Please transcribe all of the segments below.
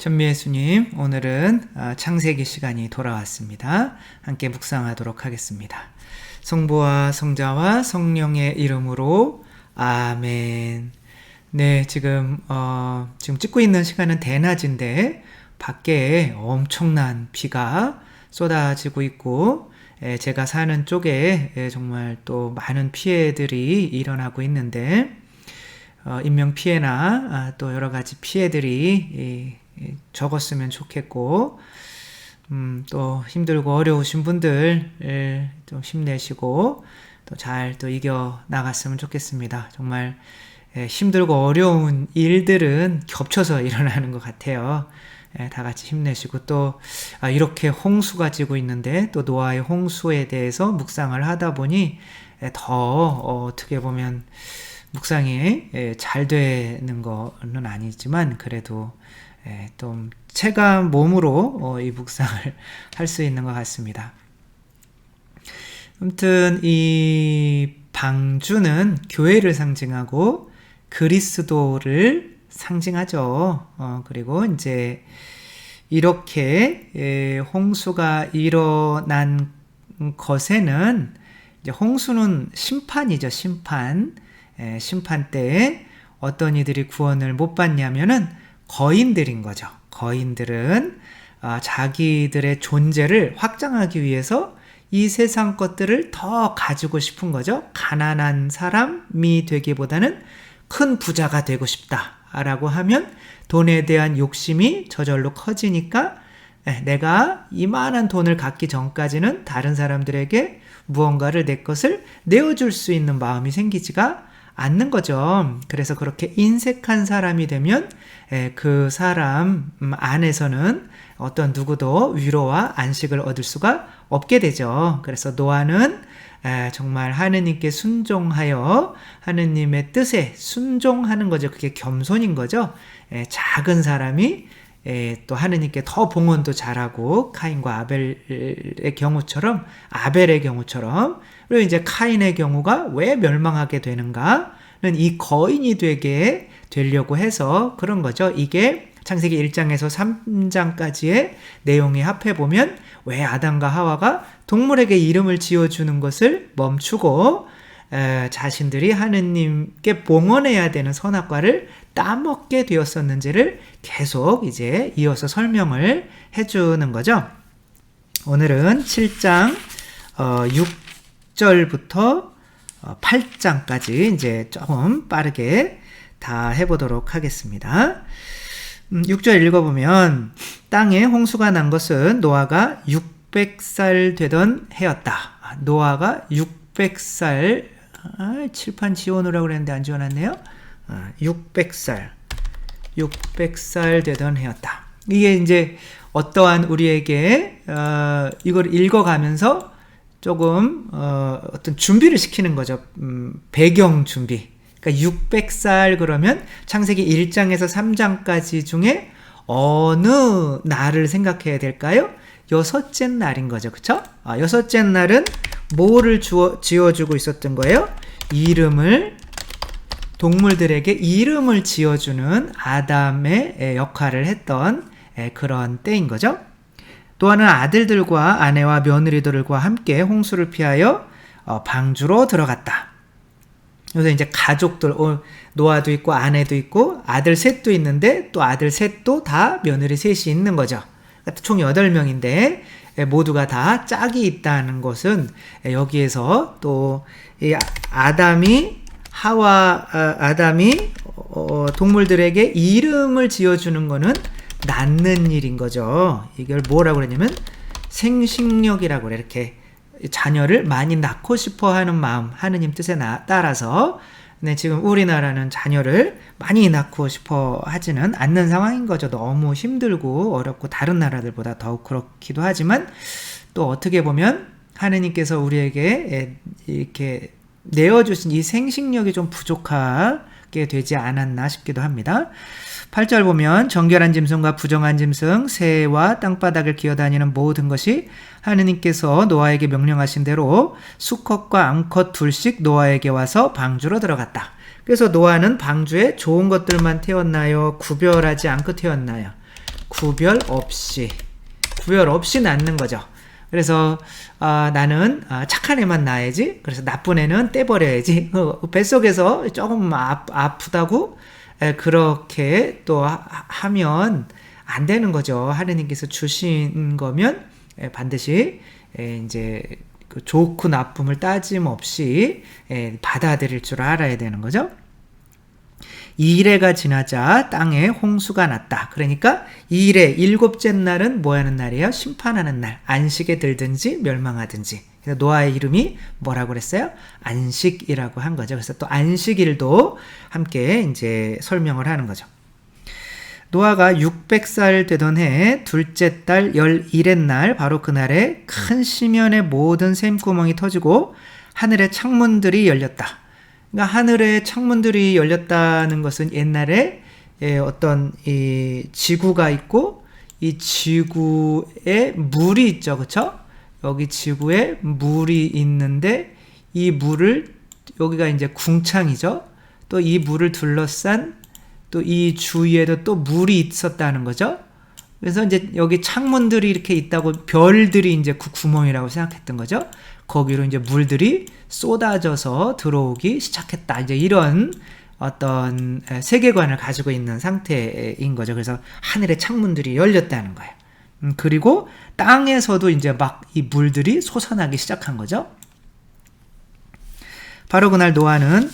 전미애수님, 오늘은 창세기 시간이 돌아왔습니다. 함께 묵상하도록 하겠습니다. 성부와 성자와 성령의 이름으로 아멘. 네, 지금 찍고 있는 시간은 대낮인데 밖에 엄청난 비가 쏟아지고 있고 제가 사는 쪽에 정말 또 많은 피해들이 일어나고 있는데 인명피해나 또 여러가지 피해들이 적었으면 좋겠고 또 힘들고 어려우신 분들 좀 힘내시고 또 잘 또 이겨 나갔으면 좋겠습니다. 정말 힘들고 어려운 일들은 겹쳐서 일어나는 것 같아요. 다 같이 힘내시고 또 이렇게 홍수가 지고 있는데 또 노아의 홍수에 대해서 묵상을 하다 보니 더 어떻게 보면 묵상이 잘 되는 거는 아니지만 그래도 좀 체감 몸으로 이 묵상을 할 수 있는 것 같습니다. 아무튼 이 방주는 교회를 상징하고 그리스도를 상징하죠. 그리고 이제 이렇게 홍수가 일어난 것에는 이제 홍수는 심판이죠. 심판 때에 어떤 이들이 구원을 못 받냐면은 거인들인 거죠. 거인들은 자기들의 존재를 확장하기 위해서 이 세상 것들을 더 가지고 싶은 거죠. 가난한 사람이 되기보다는 큰 부자가 되고 싶다라고 하면 돈에 대한 욕심이 저절로 커지니까 내가 이만한 돈을 갖기 전까지는 다른 사람들에게 무언가를 내 것을 내어줄 수 있는 마음이 생기지가 않는 거죠. 그래서 그렇게 인색한 사람이 되면 그 사람 안에서는 어떤 누구도 위로와 안식을 얻을 수가 없게 되죠. 그래서 노아는 정말 하느님께 순종하여 하느님의 뜻에 순종하는 거죠. 그게 겸손인 거죠. 작은 사람이 또 하느님께 더 봉헌도 잘하고 카인과 아벨의 경우처럼 그리고 이제 카인의 경우가 왜 멸망하게 되는가는 이 거인이 되게 되려고 해서 그런 거죠. 이게 창세기 1장에서 3장까지의 내용에 합해보면 왜 아담과 하와가 동물에게 이름을 지어주는 것을 멈추고 자신들이 하느님께 봉헌해야 되는 선악과를 따먹게 되었었는지를 계속 이제 이어서 설명을 해주는 거죠. 오늘은 7장 6절부터 8장까지 이제 조금 빠르게 다 해보도록 하겠습니다. 6절 읽어보면 땅에 홍수가 난 것은 노아가 600살 되던 해였다. 노아가 600살 칠판 지워놓으라고 그랬는데 안 지워놨네요. 600살 되던 해였다. 이게 이제 어떠한 우리에게 이걸 읽어가면서 조금 어떤 준비를 시키는 거죠. 배경 준비. 그러니까 600살 그러면 창세기 1장에서 3장까지 중에 어느 날을 생각해야 될까요? 여섯째 날인 거죠. 그쵸? 여섯째 날은 뭐를 지어주고 있었던 거예요? 동물들에게 이름을 지어주는 아담의 역할을 했던 그런 때인 거죠. 노아는 아들들과 아내와 며느리들과 함께 홍수를 피하여 방주로 들어갔다. 그래서 이제 가족들, 노아도 있고 아내도 있고 아들 셋도 있는데 또 아들 셋도 다 며느리 셋이 있는 거죠. 총 8명인데 모두가 다 짝이 있다는 것은 여기에서 또 이 아담이 동물들에게 이름을 지어주는 거는 낳는 일인 거죠. 이걸 뭐라고 그러냐면 생식력이라고 그래. 이렇게 자녀를 많이 낳고 싶어 하는 마음, 하느님 뜻에 따라서 지금 우리나라는 자녀를 많이 낳고 싶어 하지는 않는 상황인 거죠. 너무 힘들고 어렵고 다른 나라들보다 더욱 그렇기도 하지만 또 어떻게 보면 하느님께서 우리에게 이렇게 내어주신 이 생식력이 좀 부족하게 되지 않았나 싶기도 합니다. 8절 보면 정결한 짐승과 부정한 짐승, 새와 땅바닥을 기어다니는 모든 것이 하느님께서 노아에게 명령하신 대로 수컷과 암컷 둘씩 노아에게 와서 방주로 들어갔다. 그래서 노아는 방주에 좋은 것들만 태웠나요? 구별하지 않고 태웠나요? 구별 없이 낳는 거죠. 그래서 나는 착한 애만 낳아야지. 그래서 나쁜 애는 떼버려야지. 뱃속에서 조금 아프다고 그렇게 또 하면 안 되는 거죠. 하느님께서 주신 거면 반드시 이제 좋고 나쁨을 따짐없이 받아들일 줄 알아야 되는 거죠. 2일해가 지나자 땅에 홍수가 났다. 그러니까 2일해 7째 날은 뭐 하는 날이에요? 심판하는 날. 안식에 들든지 멸망하든지. 그래서 노아의 이름이 뭐라고 그랬어요? 안식이라고 한 거죠. 그래서 또 안식일도 함께 이제 설명을 하는 거죠. 노아가 600살 되던 해 둘째 달 11의 날 바로 그날에 큰 시면의 모든 샘구멍이 터지고 하늘의 창문들이 열렸다. 그러니까 하늘의 창문들이 열렸다는 것은 옛날에 어떤 이 지구가 있고 이 지구에 물이 있죠. 그렇죠? 여기 지구에 물이 있는데 이 물을 여기가 이제 궁창이죠. 또 이 물을 둘러싼 또 이 주위에도 또 물이 있었다는 거죠. 그래서 이제 여기 창문들이 이렇게 있다고 별들이 이제 그 구멍이라고 생각했던 거죠. 거기로 이제 물들이 쏟아져서 들어오기 시작했다. 이제 이런 어떤 세계관을 가지고 있는 상태인 거죠. 그래서 하늘의 창문들이 열렸다는 거예요. 그리고 땅에서도 이제 막 이 물들이 솟아나기 시작한 거죠. 바로 그날 노아는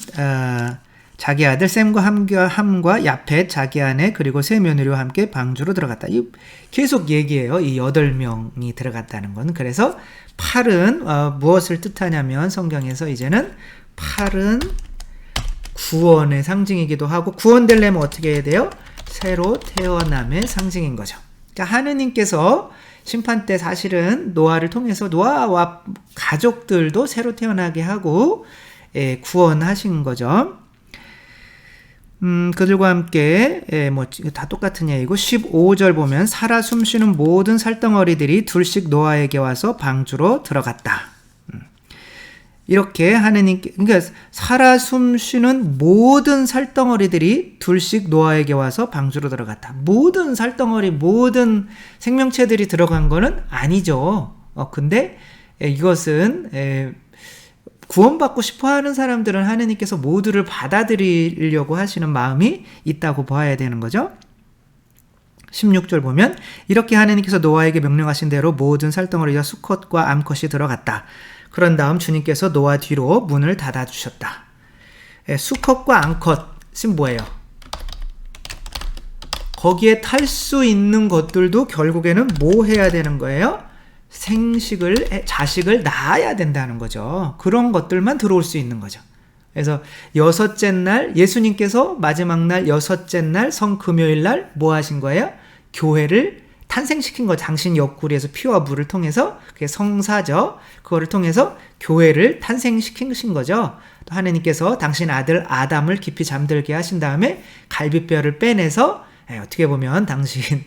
자기 아들 셈과 함과 야펫 자기 아내 그리고 세 며느리와 함께 방주로 들어갔다. 계속 얘기해요. 이 8명이 들어갔다는 건. 그래서 8은 무엇을 뜻하냐면 성경에서 이제는 8은 구원의 상징이기도 하고 구원되려면 어떻게 해야 돼요? 새로 태어남의 상징인 거죠. 그러니까 하느님께서 심판 때 사실은 노아를 통해서 노아와 가족들도 새로 태어나게 하고 구원하신 거죠. 그들과 함께 뭐 다 똑같은 얘기고 15절 보면 살아 숨쉬는 모든 살덩어리들이 둘씩 노아에게 와서 방주로 들어갔다. 이렇게 하느님께 그러니까 살아 숨쉬는 모든 살덩어리들이 둘씩 노아에게 와서 방주로 들어갔다. 모든 살덩어리 모든 생명체들이 들어간 거는 아니죠. 근데 이것은 구원받고 싶어하는 사람들은 하느님께서 모두를 받아들이려고 하시는 마음이 있다고 봐야 되는 거죠. 16절 보면 이렇게 하느님께서 노아에게 명령하신 대로 모든 살덩어리와 수컷과 암컷이 들어갔다. 그런 다음 주님께서 노아 뒤로 문을 닫아주셨다. 수컷과 암컷은 뭐예요? 거기에 탈 수 있는 것들도 결국에는 뭐 해야 되는 거예요? 자식을 낳아야 된다는 거죠. 그런 것들만 들어올 수 있는 거죠. 그래서 6째 날 예수님께서 마지막 날 6째 날 성금요일 날 뭐 하신 거예요? 교회를 탄생시킨 거. 당신 옆구리에서 피와 물을 통해서 그게 성사죠. 그거를 통해서 교회를 탄생시킨 거죠. 또 하느님께서 당신 아들 아담을 깊이 잠들게 하신 다음에 갈비뼈를 빼내서 어떻게 보면 당신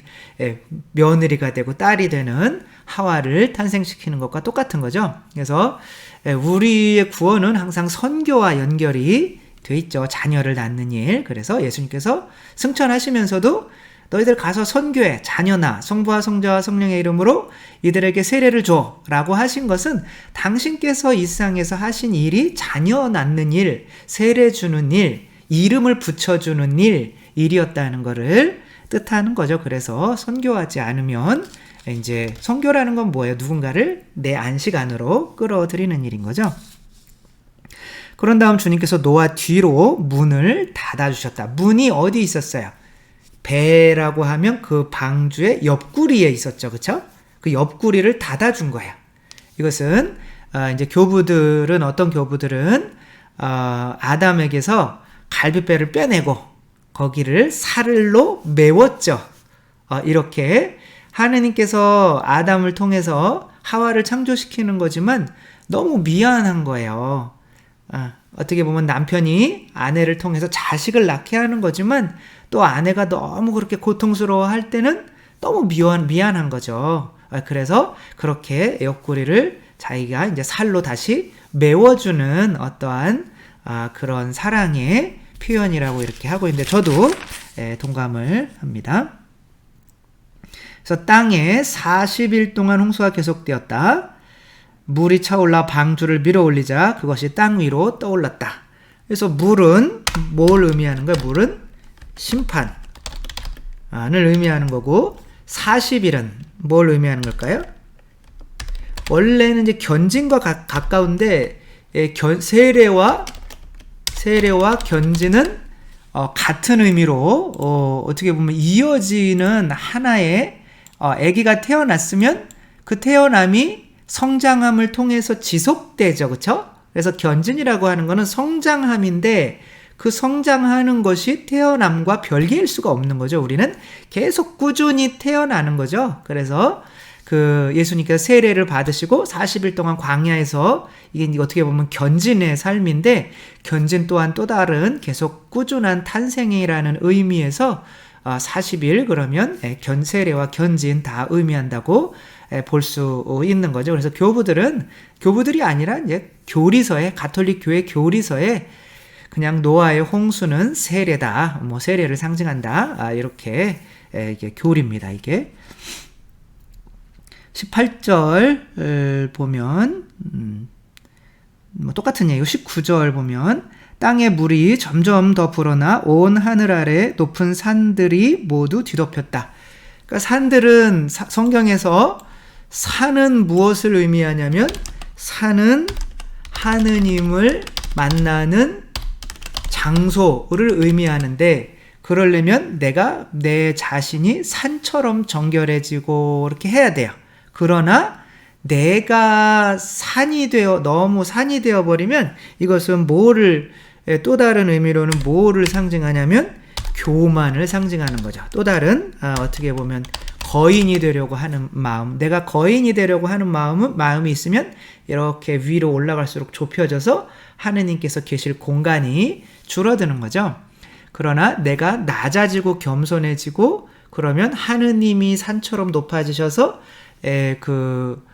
며느리가 되고 딸이 되는 하와를 탄생시키는 것과 똑같은 거죠. 그래서 우리의 구원은 항상 선교와 연결이 돼 있죠. 자녀를 낳는 일. 그래서 예수님께서 승천하시면서도 너희들 가서 선교해. 자녀나 성부와 성자와 성령의 이름으로 이들에게 세례를 줘 라고 하신 것은 당신께서 이 세상에서 하신 일이 자녀 낳는 일, 세례 주는 일, 이름을 붙여주는 일이었다는 것을 뜻하는 거죠. 그래서 선교하지 않으면 이제 선교라는 건 뭐예요? 누군가를 내 안식 안으로 끌어들이는 일인 거죠. 그런 다음 주님께서 노아 뒤로 문을 닫아주셨다. 문이 어디 있었어요? 배라고 하면 그 방주의 옆구리에 있었죠. 그쵸? 그 옆구리를 닫아준 거예요. 이것은 이제 교부들은 어떤 교부들은 아담에게서 갈비뼈를 빼내고 거기를 살로 메웠죠. 이렇게 하느님께서 아담을 통해서 하와를 창조시키는 거지만 너무 미안한 거예요. 어떻게 보면 남편이 아내를 통해서 자식을 낳게 하는 거지만 또 아내가 너무 그렇게 고통스러워 할 때는 너무 미안한 거죠. 그래서 그렇게 옆구리를 자기가 이제 살로 다시 메워주는 어떠한 그런 사랑의 표현이라고 이렇게 하고 있는데 저도 동감을 합니다. 그래서 땅에 40일 동안 홍수가 계속되었다. 물이 차올라 방주를 밀어 올리자 그것이 땅 위로 떠올랐다. 그래서 물은 뭘 의미하는 거야? 물은 심판을 의미하는 거고, 40일은 뭘 의미하는 걸까요? 원래는 이제 견진과 가까운데, 세례와 견진은 같은 의미로 어떻게 보면 이어지는 하나의, 아기가 태어났으면 그 태어남이 성장함을 통해서 지속되죠. 그렇죠? 그래서 견진이라고 하는 거는 성장함인데, 그 성장하는 것이 태어남과 별개일 수가 없는 거죠. 우리는 계속 꾸준히 태어나는 거죠. 그래서 그 예수님께서 세례를 받으시고 40일 동안 광야에서, 이게 어떻게 보면 견진의 삶인데, 견진 또한 또 다른 계속 꾸준한 탄생이라는 의미에서 40일 그러면 세례와 견진 다 의미한다고 볼 수 있는 거죠. 그래서 교부들이 아니라 이제 교리서에, 가톨릭 교회 교리서에 그냥 노아의 홍수는 세례다, 뭐 세례를 상징한다, 이렇게 이게 교리입니다. 이게 18절 보면 뭐 똑같은 얘기고, 19절 보면 땅의 물이 점점 더 불어나 온 하늘 아래 높은 산들이 모두 뒤덮였다. 그러니까 산들은 성경에서 산은 무엇을 의미하냐면, 산은 하느님을 만나는 장소를 의미하는데, 그러려면 내가 내 자신이 산처럼 정결해지고 이렇게 해야 돼요. 그러나 내가 너무 산이 되어 버리면 이것은 또 다른 의미로는 뭐를 상징하냐면 교만을 상징하는 거죠. 또 다른 어떻게 보면 거인이 되려고 하는 마음, 내가 거인이 되려고 하는 마음이 있으면 이렇게 위로 올라갈수록 좁혀져서 하느님께서 계실 공간이 줄어드는 거죠. 그러나 내가 낮아지고 겸손해지고 그러면 하느님이 산처럼 높아지셔서 그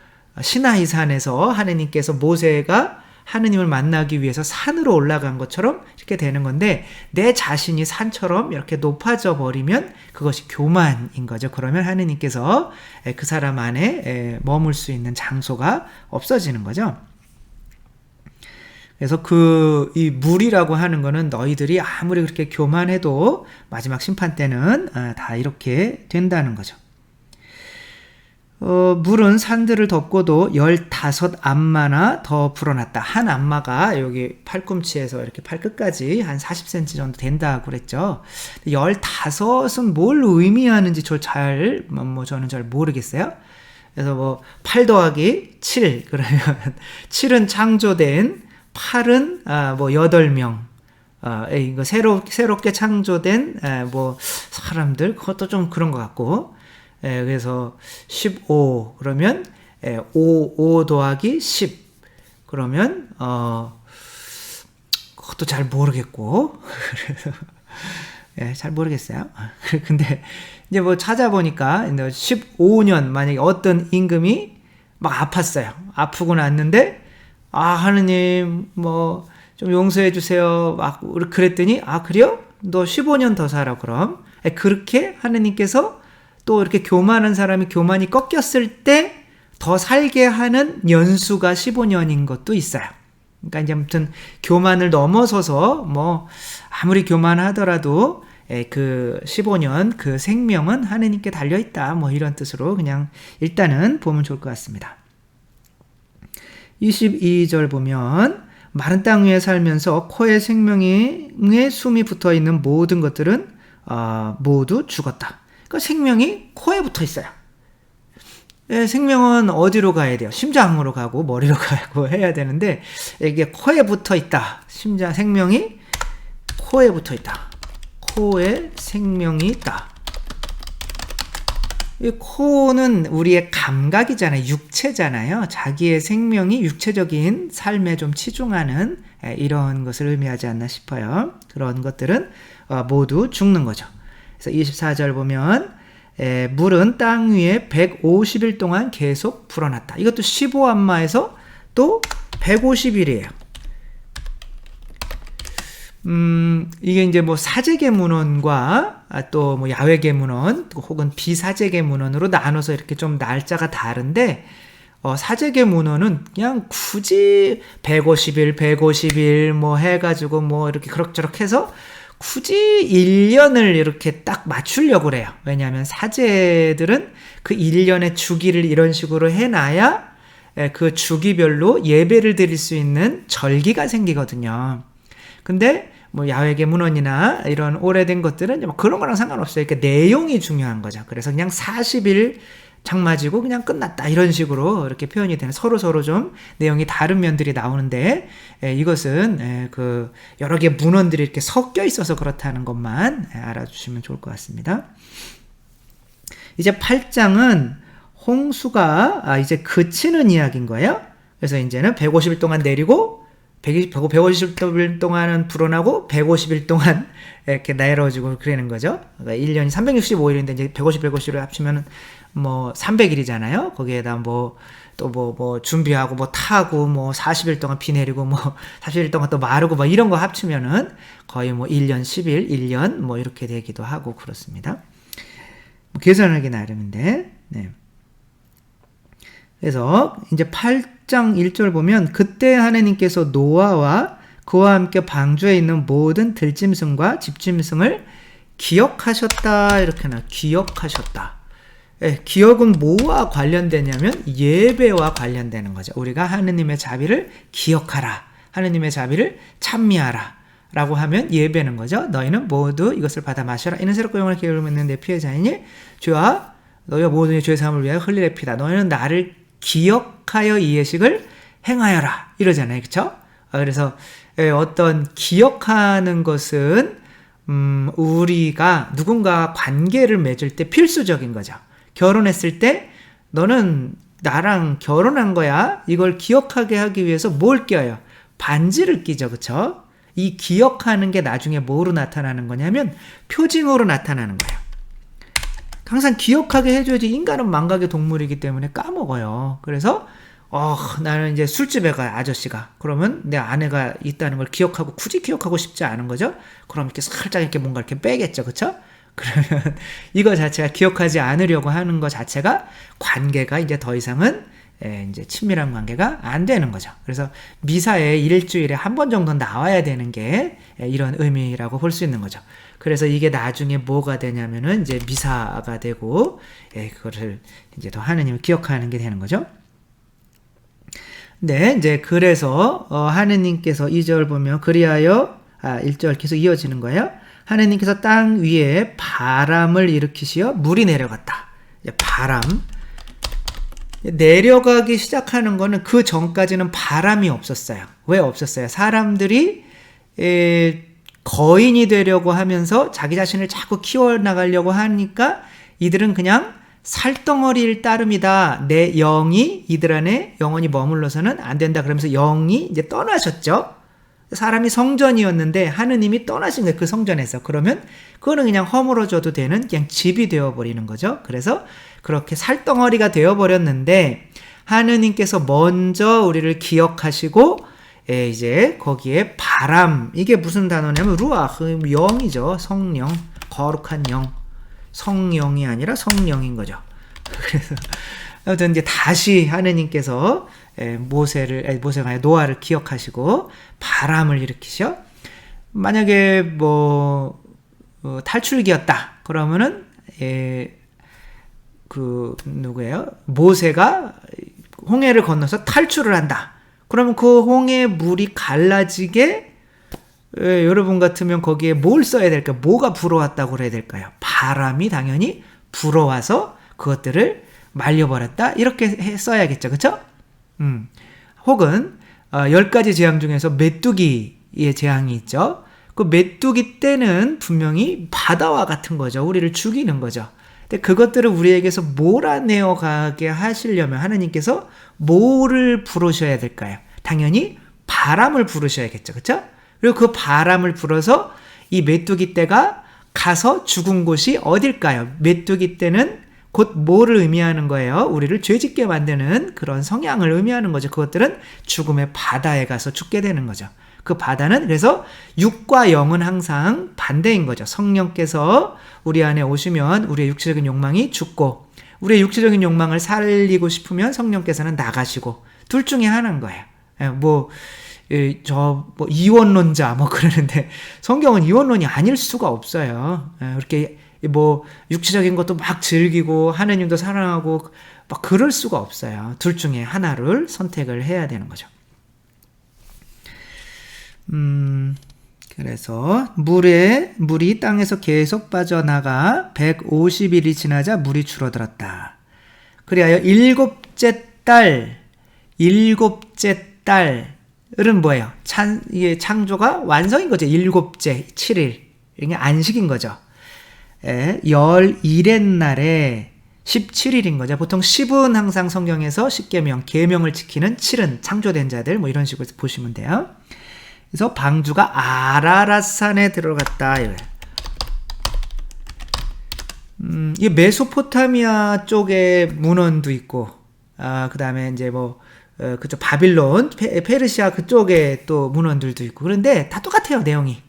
시나이 산에서 하느님께서 모세가 하느님을 만나기 위해서 산으로 올라간 것처럼 이렇게 되는 건데, 내 자신이 산처럼 이렇게 높아져 버리면 그것이 교만인 거죠. 그러면 하느님께서 그 사람 안에 머물 수 있는 장소가 없어지는 거죠. 그래서 이 물이라고 하는 거는 너희들이 아무리 그렇게 교만해도 마지막 심판 때는 다 이렇게 된다는 거죠. 물은 산들을 덮고도 15안마나 더 불어났다. 한 안마가 여기 팔꿈치에서 이렇게 팔끝까지 한 40cm 정도 된다고 그랬죠. 15은 뭘 의미하는지 저는 잘 모르겠어요. 그래서 8 더하기 7, 그러면 7은 창조된, 8은 8명, 이거 새롭게 창조된 사람들, 그것도 좀 그런 것 같고, 그래서 15 그러면 5 더하기 10 그러면 그것도 잘 모르겠고 그래서 잘 모르겠어요. 근데 이제 찾아보니까 15년 만약에 어떤 임금이 막 아팠어요. 아프고 났는데 하느님 좀 용서해 주세요 막 그랬더니 그래요? 너 15년 더 살아 그럼. 그렇게 하느님께서 또 이렇게 교만한 사람이 교만이 꺾였을 때 더 살게 하는 연수가 15년인 것도 있어요. 그러니까 이제 아무튼 교만을 넘어서서 아무리 교만하더라도 그 15년 그 생명은 하느님께 달려있다, 이런 뜻으로 그냥 일단은 보면 좋을 것 같습니다. 22절 보면 마른 땅 위에 살면서 코에 생명의 숨이 붙어있는 모든 것들은 모두 죽었다. 그러니까 생명이 코에 붙어 있어요. 생명은 어디로 가야 돼요? 심장으로 가고 머리로 가고 해야 되는데, 이게 코에 붙어 있다. 생명이 코에 붙어 있다. 코에 생명이 있다. 이 코는 우리의 감각이잖아요. 육체잖아요. 자기의 생명이 육체적인 삶에 좀 치중하는 이런 것을 의미하지 않나 싶어요. 그런 것들은 모두 죽는 거죠. 그래서 24절 보면 물은 땅 위에 150일 동안 계속 불어났다. 이것도 15안마에서 또 150일이에요. 이게 이제 뭐 사재계 문헌과 또 뭐 야외계 문헌 혹은 비사재계 문헌으로 나눠서 이렇게 좀 날짜가 다른데, 사재계 문헌은 그냥 굳이 150일, 150일 뭐 해가지고 뭐 이렇게 그럭저럭 해서 굳이 1년을 이렇게 딱 맞추려고 그래요. 왜냐하면 사제들은 그 1년의 주기를 이런 식으로 해놔야 그 주기별로 예배를 드릴 수 있는 절기가 생기거든요. 근데 뭐 야외계 문헌이나 이런 오래된 것들은 뭐 그런 거랑 상관없어요. 그러니까 내용이 중요한 거죠. 그래서 그냥 40일 장맞이고 그냥 끝났다 이런 식으로 이렇게 표현이 되는, 서로 좀 내용이 다른 면들이 나오는데, 이것은 그 여러 개 문헌들이 이렇게 섞여 있어서 그렇다는 것만 알아주시면 좋을 것 같습니다. 이제 8장은 홍수가 이제 그치는 이야기인 거예요. 그래서 이제는 150일 동안 내리고 150일 동안은 불어나고 150일 동안 이렇게 내려지고 그러는 거죠. 그러니까 1년이 365일인데 이제 150을 합치면 뭐 300일이잖아요. 거기에다 뭐 또 뭐 준비하고 뭐 타고 뭐 40일 동안 비 내리고 뭐 40일 동안 또 마르고 뭐 이런 거 합치면은 거의 뭐 1년 10일, 1년 뭐 이렇게 되기도 하고 그렇습니다. 뭐 계산하기 나름인데, 네. 그래서 이제 8장 1절 보면, 그때 하나님께서 노아와 그와 함께 방주에 있는 모든 들짐승과 집짐승을 기억하셨다, 이렇게 나 기억하셨다. 기억은 뭐와 관련되냐면 예배와 관련되는 거죠. 우리가 하느님의 자비를 기억하라, 하느님의 자비를 찬미하라 라고 하면 예배는 거죠. 너희는 모두 이것을 받아 마셔라. 이는 새롭고 영원히 기름을 맺는 내 피의 자이니 주와 너희가 모든 죄 사함을 위하여 흘리리 피다. 너희는 나를 기억하여 이 예식을 행하여라 이러잖아요. 그렇죠? 그래서 어떤 기억하는 것은 우리가 누군가 관계를 맺을 때 필수적인 거죠. 결혼했을 때 너는 나랑 결혼한 거야. 이걸 기억하게 하기 위해서 뭘 껴요? 반지를 끼죠. 그렇죠? 이 기억하는 게 나중에 뭐로 나타나는 거냐면 표징으로 나타나는 거예요. 항상 기억하게 해줘야지. 인간은 망각의 동물이기 때문에 까먹어요. 그래서 나는 이제 술집에 가요, 아저씨가. 그러면 내 아내가 있다는 걸 기억하고, 굳이 기억하고 싶지 않은 거죠. 그럼 이렇게 살짝 이렇게 뭔가 이렇게 빼겠죠. 그쵸? 그러면 이거 자체가 기억하지 않으려고 하는 것 자체가 관계가 이제 더 이상은 이제 친밀한 관계가 안 되는 거죠. 그래서 미사에 일주일에 한 번 정도 나와야 되는 게 이런 의미라고 볼 수 있는 거죠. 그래서 이게 나중에 뭐가 되냐면은 이제 미사가 되고, 그거를 이제 더 하느님을 기억하는 게 되는 거죠. 네, 이제 그래서 하느님께서 2절 보면 그리하여 1절 계속 이어지는 거예요. 하느님께서 땅 위에 바람을 일으키시어 물이 내려갔다. 바람. 내려가기 시작하는 거는 그 전까지는 바람이 없었어요. 왜 없었어요? 사람들이 거인이 되려고 하면서 자기 자신을 자꾸 키워나가려고 하니까 이들은 그냥 살덩어리일 따름이다. 내 영이 이들 안에 영원히 머물러서는 안 된다. 그러면서 영이 이제 떠나셨죠. 사람이 성전이었는데 하느님이 떠나신 거예요. 그 성전에서. 그러면 그거는 그냥 허물어져도 되는 그냥 집이 되어버리는 거죠. 그래서 그렇게 살덩어리가 되어버렸는데 하느님께서 먼저 우리를 기억하시고 이제 거기에 바람, 이게 무슨 단어냐면 루아흐, 영이죠. 성령, 거룩한 영. 성령이 아니라 성령인 거죠. 그래서 아무튼 이제 다시 하느님께서 모세가 아니라 노아를 기억하시고 바람을 일으키셔. 만약에 뭐 탈출기였다 그러면은 누구예요? 모세가 홍해를 건너서 탈출을 한다. 그러면 그 홍해 물이 갈라지게 여러분 같으면 거기에 뭘 써야 될까요? 뭐가 불어왔다고 그래야 될까요? 바람이 당연히 불어와서 그것들을 말려버렸다. 이렇게 써야겠죠. 그쵸? 혹은 10가지 재앙 중에서 메뚜기의 재앙이 있죠. 그 메뚜기 때는 분명히 바다와 같은 거죠. 우리를 죽이는 거죠. 근데 그것들을 우리에게서 몰아내어 가게 하시려면 하나님께서 뭐를 부르셔야 될까요? 당연히 바람을 부르셔야겠죠. 그쵸? 그리고 그 바람을 불어서 이 메뚜기 떼가 가서 죽은 곳이 어딜까요? 메뚜기 떼는 곧 뭐를 의미하는 거예요? 우리를 죄짓게 만드는 그런 성향을 의미하는 거죠. 그것들은 죽음의 바다에 가서 죽게 되는 거죠. 그 바다는 그래서 육과 영은 항상 반대인 거죠. 성령께서 우리 안에 오시면 우리의 육체적인 욕망이 죽고 우리의 육체적인 욕망을 살리고 싶으면 성령께서는 나가시고 둘 중에 하나인 거예요. 이원론자 그러는데 성경은 이원론이 아닐 수가 없어요. 이렇게 육체적인 것도 막 즐기고 하느님도 사랑하고 막 그럴 수가 없어요. 둘 중에 하나를 선택을 해야 되는 거죠. 그래서 물이 땅에서 계속 빠져나가 150일이 지나자 물이 줄어들었다. 그리하여 일곱째 달은 뭐예요? 이게 창조가 완성인 거죠. 일곱째, 7일. 이게 안식인 거죠. 11의 날에 17일인 거죠. 보통 10은 항상 성경에서 10계명, 계명을 지키는 7은 창조된 자들, 이런 식으로 보시면 돼요. 그래서 방주가 아라랏산에 들어갔다. 이 메소포타미아 쪽에 문헌도 있고, 그 다음에 이제 그쪽 바빌론, 페르시아 그쪽에 또 문헌들도 있고, 그런데 다 똑같아요, 내용이.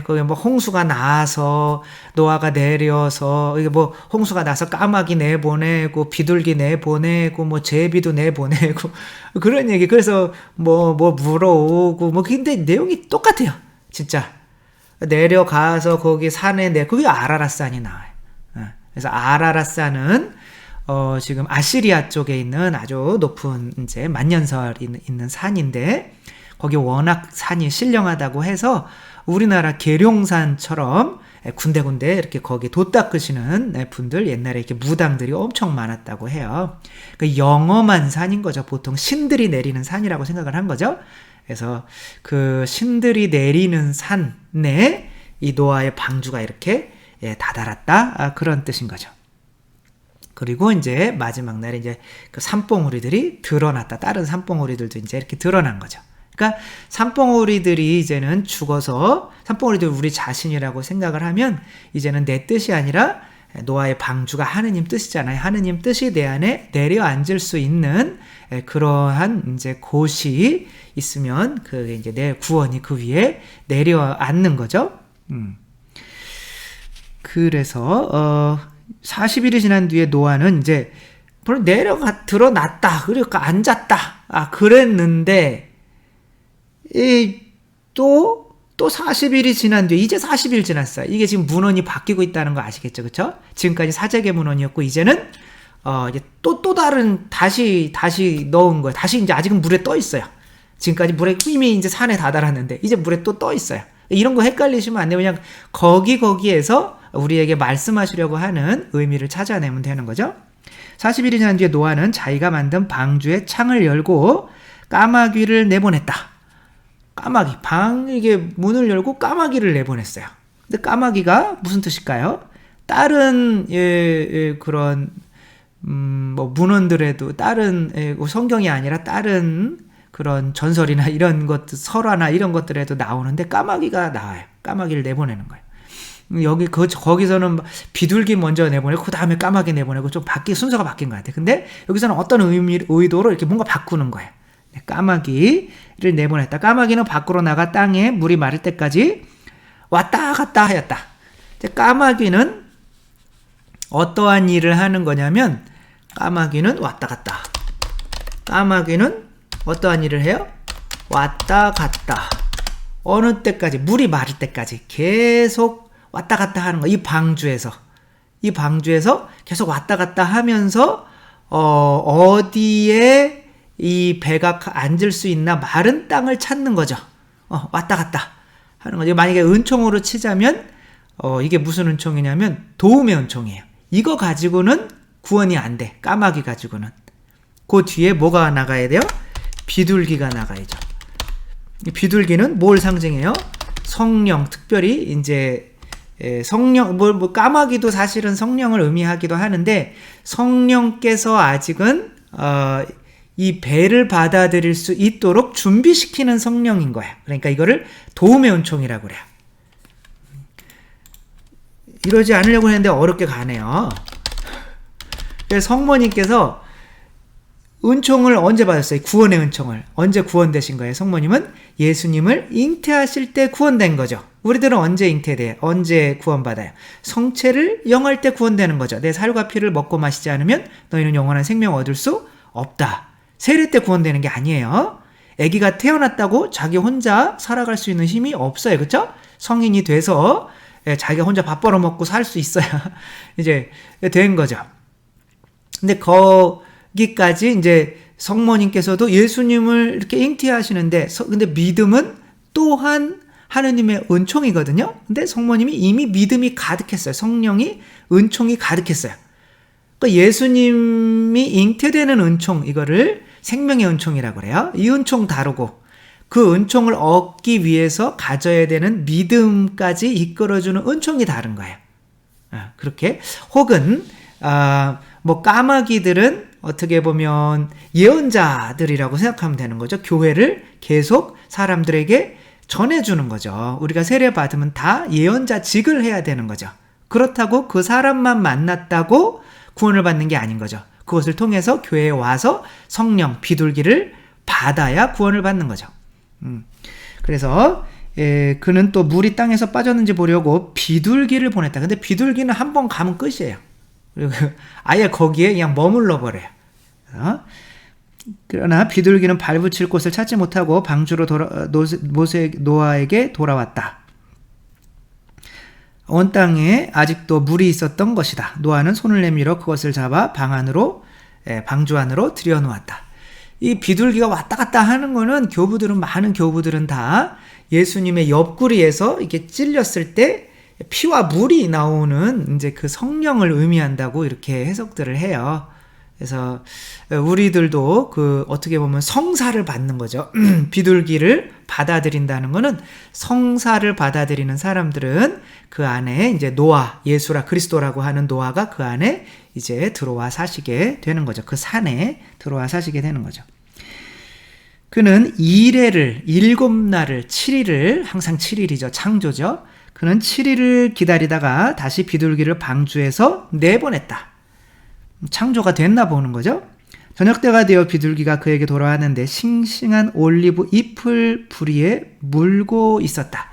거기 홍수가 나서, 노아가 내려서, 이게 홍수가 나서 까마귀 내보내고, 비둘기 내보내고, 제비도 내보내고, 그런 얘기. 그래서 물어오고, 근데 내용이 똑같아요, 진짜. 내려가서 거기 산에 거기 아라랏산이 나와요. 그래서 아라랏산은, 지금 아시리아 쪽에 있는 아주 높은, 이제, 만년설이 있는 산인데, 거기 워낙 산이 신령하다고 해서, 우리나라 계룡산처럼 군데군데 이렇게 거기 돛 닦으시는 분들 옛날에 이렇게 무당들이 엄청 많았다고 해요. 그 영험한 산인 거죠. 보통 신들이 내리는 산이라고 생각을 한 거죠. 그래서 그 신들이 내리는 산에 이 노아의 방주가 이렇게 다다랐다. 그런 뜻인 거죠. 그리고 이제 마지막 날에 이제 그 산봉우리들이 드러났다. 다른 산봉우리들도 이제 이렇게 드러난 거죠. 그러니까 산봉우리들이 이제는 죽어서 산봉우리들 우리 자신이라고 생각을 하면 이제는 내 뜻이 아니라 노아의 방주가 하느님 뜻이잖아요. 하느님 뜻이 내 안에 내려앉을 수 있는 그러한 이제 곳이 있으면 그게 이제 내 구원이 그 위에 내려앉는 거죠. 그래서 40일이 지난 뒤에 노아는 이제 드러났다. 그러니까 앉았다. 그랬는데 또 40일이 지난 뒤에 이제 40일 지났어요. 이게 지금 문헌이 바뀌고 있다는 거 아시겠죠? 그쵸? 지금까지 사제계 문헌이었고 이제는 이제 또 다른 다시 넣은 거예요. 다시 이제 아직은 물에 떠 있어요. 지금까지 물에 이미 이제 산에 다다랐는데 이제 물에 또 떠 있어요. 이런 거 헷갈리시면 안 돼요. 그냥 거기에서 우리에게 말씀하시려고 하는 의미를 찾아내면 되는 거죠. 40일이 지난 뒤에 노아는 자기가 만든 방주의 창을 열고 까마귀를 내보냈다. 까마귀, 이게 문을 열고 까마귀를 내보냈어요. 근데 까마귀가 무슨 뜻일까요? 다른 그런 문헌들에도 다른 성경이 아니라 다른 그런 전설이나 이런 것들, 설화나 이런 것들에도 나오는데 까마귀가 나와요. 까마귀를 내보내는 거예요. 거기서는 비둘기 먼저 내보내고 그 다음에 까마귀 내보내고 좀 순서가 바뀐 것 같아요. 근데 여기서는 어떤 의도로 이렇게 뭔가 바꾸는 거예요. 까마귀를 내보냈다. 까마귀는 밖으로 나가 땅에 물이 마를 때까지 왔다 갔다 하였다. 까마귀는 어떠한 일을 하는 거냐면 까마귀는 왔다 갔다. 까마귀는 어떠한 일을 해요? 왔다 갔다. 어느 때까지? 물이 마를 때까지 계속 왔다 갔다 하는 거. 이 방주에서 계속 왔다 갔다 하면서 어디에 이 배가 앉을 수 있나 마른 땅을 찾는 거죠. 왔다 갔다 하는 거죠. 만약에 은총으로 치자면 이게 무슨 은총이냐면 도움의 은총이에요. 이거 가지고는 구원이 안 돼. 까마귀 가지고는. 그 뒤에 뭐가 나가야 돼요? 비둘기가 나가야죠. 비둘기는 뭘 상징해요? 성령, 특별히 이제 성령, 까마귀도 사실은 성령을 의미하기도 하는데 성령께서 아직은 이 배를 받아들일 수 있도록 준비시키는 성령인 거야. 그러니까 이거를 도움의 은총이라고 그래요. 이러지 않으려고 했는데 어렵게 가네요. 그래서 성모님께서 은총을 언제 받았어요? 구원의 은총을. 언제 구원되신 거예요? 성모님은 예수님을 잉태하실 때 구원된 거죠. 우리들은 언제 잉태돼요? 언제 구원받아요? 성체를 영할 때 구원되는 거죠. 내 살과 피를 먹고 마시지 않으면 너희는 영원한 생명 얻을 수 없다. 세례 때 구원되는 게 아니에요. 아기가 태어났다고 자기 혼자 살아갈 수 있는 힘이 없어요. 그렇죠? 성인이 돼서 자기가 혼자 밥 벌어 먹고 살 수 있어야 이제 된 거죠. 근데 거기까지 이제 성모님께서도 예수님을 이렇게 잉태하시는데, 근데 믿음은 또한 하느님의 은총이거든요. 근데 성모님이 이미 믿음이 가득했어요. 성령이 은총이 가득했어요. 그러니까 예수님이 잉태되는 은총, 이거를 생명의 은총이라고 그래요. 이 은총 다르고, 그 은총을 얻기 위해서 가져야 되는 믿음까지 이끌어주는 은총이 다른 거예요. 그렇게. 혹은 까마귀들은 어떻게 보면 예언자들이라고 생각하면 되는 거죠. 교회를 계속 사람들에게 전해주는 거죠. 우리가 세례 받으면 다 예언자직을 해야 되는 거죠. 그렇다고 그 사람만 만났다고 구원을 받는 게 아닌 거죠. 그것을 통해서 교회에 와서 성령, 비둘기를 받아야 구원을 받는 거죠. 그래서 그는 또 물이 땅에서 빠졌는지 보려고 비둘기를 보냈다. 근데 비둘기는 한 번 가면 끝이에요. 그리고 아예 거기에 그냥 머물러 버려요. 그러나 비둘기는 발붙일 곳을 찾지 못하고 방주로 노아에게 돌아왔다. 온 땅에 아직도 물이 있었던 것이다. 노아는 손을 내밀어 그것을 잡아 방주 안으로 들여놓았다. 이 비둘기가 왔다 갔다 하는 거는 많은 교부들은 다 예수님의 옆구리에서 이렇게 찔렸을 때 피와 물이 나오는 이제 그 성령을 의미한다고 이렇게 해석들을 해요. 그래서 우리들도 어떻게 보면 성사를 받는 거죠. 비둘기를 받아들인다는 거는, 성사를 받아들이는 사람들은 그 안에 이제 노아, 예수라 그리스도라고 하는 노아가 그 안에 이제 들어와 사시게 되는 거죠. 그 산에 들어와 사시게 되는 거죠. 그는 이레를, 7날을, 7일을, 항상 7일이죠. 창조죠. 그는 7일을 기다리다가 다시 비둘기를 방주에서 내보냈다. 창조가 됐나 보는 거죠. 저녁때가 되어 비둘기가 그에게 돌아왔는데 싱싱한 올리브 잎을 부리에 물고 있었다.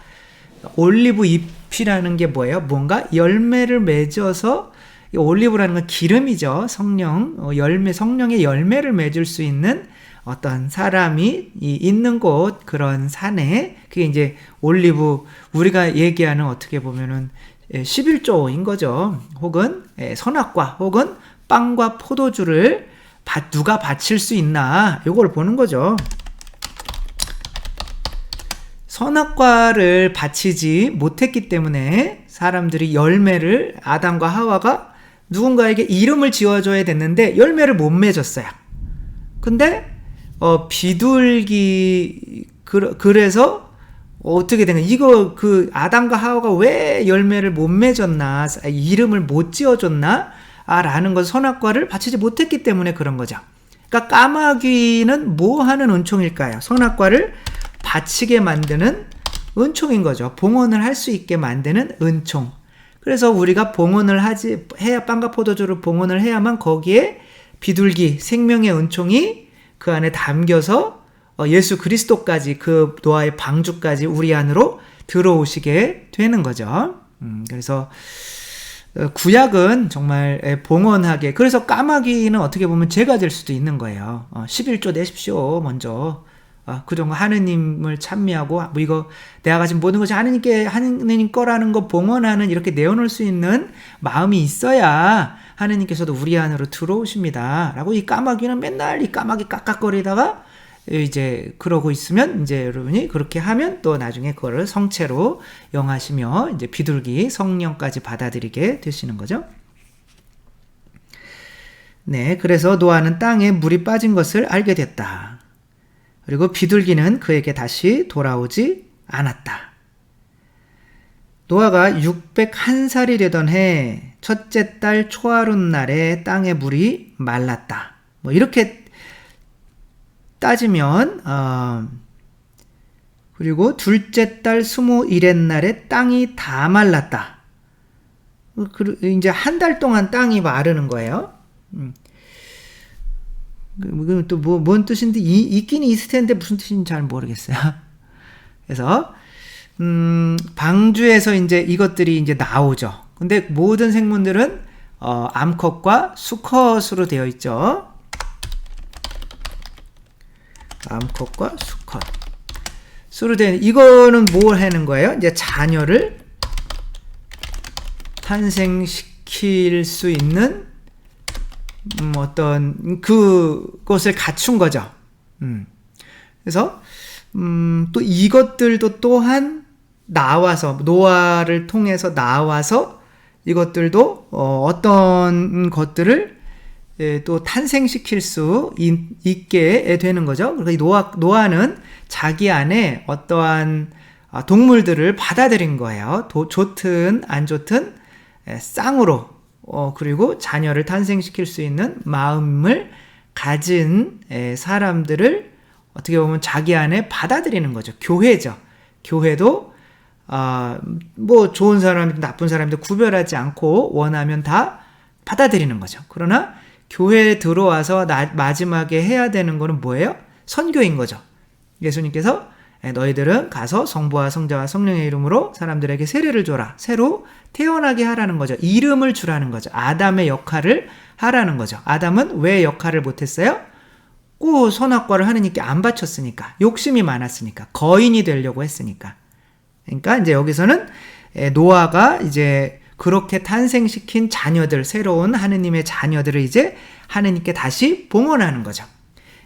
올리브 잎이라는 게 뭐예요? 뭔가 열매를 맺어서, 올리브라는 건 기름이죠. 성령의 열매를 맺을 수 있는 어떤 사람이 있는 곳, 그런 산에, 그게 이제 올리브, 우리가 얘기하는 어떻게 보면은 11조인 거죠. 혹은 선악과, 혹은 빵과 포도주를 누가 바칠 수 있나, 이걸 보는 거죠. 선악과를 바치지 못했기 때문에 사람들이 열매를, 아담과 하와가 누군가에게 이름을 지어줘야 됐는데 열매를 못 맺었어요. 근데 비둘기, 그래서 어떻게 된 거야? 이거 아담과 하와가 왜 열매를 못 맺었나, 이름을 못 지어줬나 라는 건 선악과를 바치지 못했기 때문에 그런 거죠. 그러니까 까마귀는 뭐 하는 은총일까요? 선악과를 바치게 만드는 은총인 거죠. 봉헌을 할 수 있게 만드는 은총. 그래서 우리가 봉헌을 해야, 빵과 포도주를 봉헌을 해야만 거기에 비둘기, 생명의 은총이 그 안에 담겨서 예수 그리스도까지, 그 노아의 방주까지 우리 안으로 들어오시게 되는 거죠. 그래서 구약은 정말 봉헌하게, 그래서 까마귀는 어떻게 보면 죄가 될 수도 있는 거예요. 11조 내십시오, 먼저. 그런 거 하느님을 찬미하고, 이거 내가 가진 모든 것이 하느님 거라는 거 봉헌하는, 이렇게 내어놓을 수 있는 마음이 있어야 하느님께서도 우리 안으로 들어오십니다. 라고, 이 까마귀는 맨날 이 까마귀 깍깍거리다가 이제 그러고 있으면, 이제 여러분이 그렇게 하면 또 나중에 그거를 성체로 영하시며 이제 비둘기 성령까지 받아들이게 되시는 거죠. 네, 그래서 노아는 땅에 물이 빠진 것을 알게 됐다. 그리고 비둘기는 그에게 다시 돌아오지 않았다. 노아가 601살이 되던 해 첫째 달 초하룻 날에 땅에 물이 말랐다. 이렇게 따지면, 그리고 둘째 달 21의 날에 땅이 다 말랐다. 이제 한 달 동안 땅이 마르는 거예요. 또 뭔 뜻인데 있긴 있을 텐데 무슨 뜻인지 잘 모르겠어요. 그래서 방주에서 이제 이것들이 이제 나오죠. 근데 모든 생문들은 암컷과 수컷으로 되어 있죠. 암컷과 수컷. 수로 된 이거는 뭘 하는 거예요? 이제 자녀를 탄생시킬 수 있는 어떤 그것을 갖춘 거죠. 그래서 또 이것들도 또한 나와서 노아를 통해서 나와서 이것들도 어떤 것들을 또 탄생시킬 수 있게 되는 거죠. 그러니까 노아는 자기 안에 어떠한 동물들을 받아들인 거예요. 좋든 안 좋든 쌍으로 그리고 자녀를 탄생시킬 수 있는 마음을 가진 사람들을 어떻게 보면 자기 안에 받아들이는 거죠. 교회죠. 교회도 뭐 좋은 사람이든 나쁜 사람이든 구별하지 않고 원하면 다 받아들이는 거죠. 그러나 교회에 들어와서 마지막에 해야 되는 거는 뭐예요? 선교인 거죠. 예수님께서 너희들은 가서 성부와 성자와 성령의 이름으로 사람들에게 세례를 줘라. 새로 태어나게 하라는 거죠. 이름을 주라는 거죠. 아담의 역할을 하라는 거죠. 아담은 왜 역할을 못했어요? 선악과를 하느님께 안 바쳤으니까. 욕심이 많았으니까. 거인이 되려고 했으니까. 그러니까 이제 여기서는 노아가 이제 그렇게 탄생시킨 자녀들, 새로운 하느님의 자녀들을 이제 하느님께 다시 봉헌하는 거죠.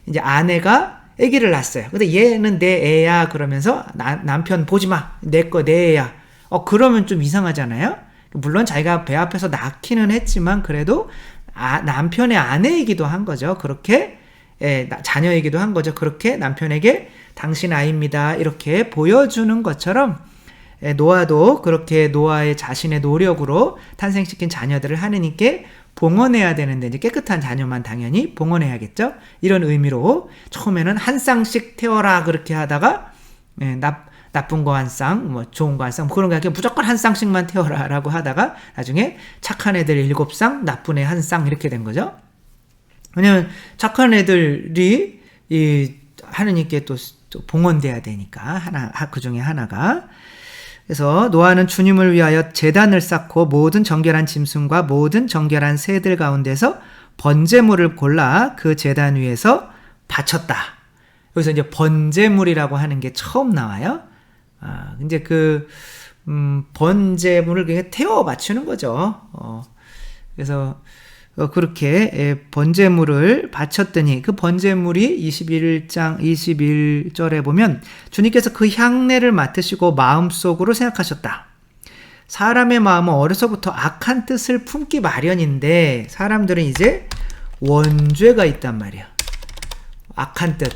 이제 아내가 아기를 낳았어요. 근데 얘는 내 애야 그러면서 남편 보지 마. 내 거 내 애야. 그러면 좀 이상하잖아요. 물론 자기가 배 앞에서 낳기는 했지만 그래도 남편의 아내이기도 한 거죠. 그렇게 자녀이기도 한 거죠. 그렇게 남편에게 당신 아이입니다. 이렇게 보여주는 것처럼 노아도 그렇게 노아의 자신의 노력으로 탄생시킨 자녀들을 하느님께 봉헌해야 되는데 이제 깨끗한 자녀만 당연히 봉헌해야겠죠. 이런 의미로 처음에는 한 쌍씩 태워라 그렇게 하다가 나쁜 거 한 쌍, 뭐 좋은 거 한 쌍, 그런 거 아니라 무조건 한 쌍씩만 태워라라고 하다가 나중에 착한 애들 7쌍, 나쁜 애 1쌍 이렇게 된 거죠. 왜냐면 착한 애들이 하느님께 또 봉헌돼야 되니까 그 중에 하나가. 그래서 노아는 주님을 위하여 제단을 쌓고 모든 정결한 짐승과 모든 정결한 새들 가운데서 번제물을 골라 그 제단 위에서 바쳤다. 여기서 이제 번제물이라고 하는 게 처음 나와요. 이제 번제물을 그냥 태워 바치는 거죠. 그래서 그렇게 번제물을 바쳤더니 그 번제물이 21절에 보면 주님께서 그 향내를 맡으시고 마음속으로 생각하셨다. 사람의 마음은 어려서부터 악한 뜻을 품기 마련인데 사람들은 이제 원죄가 있단 말이야. 악한 뜻.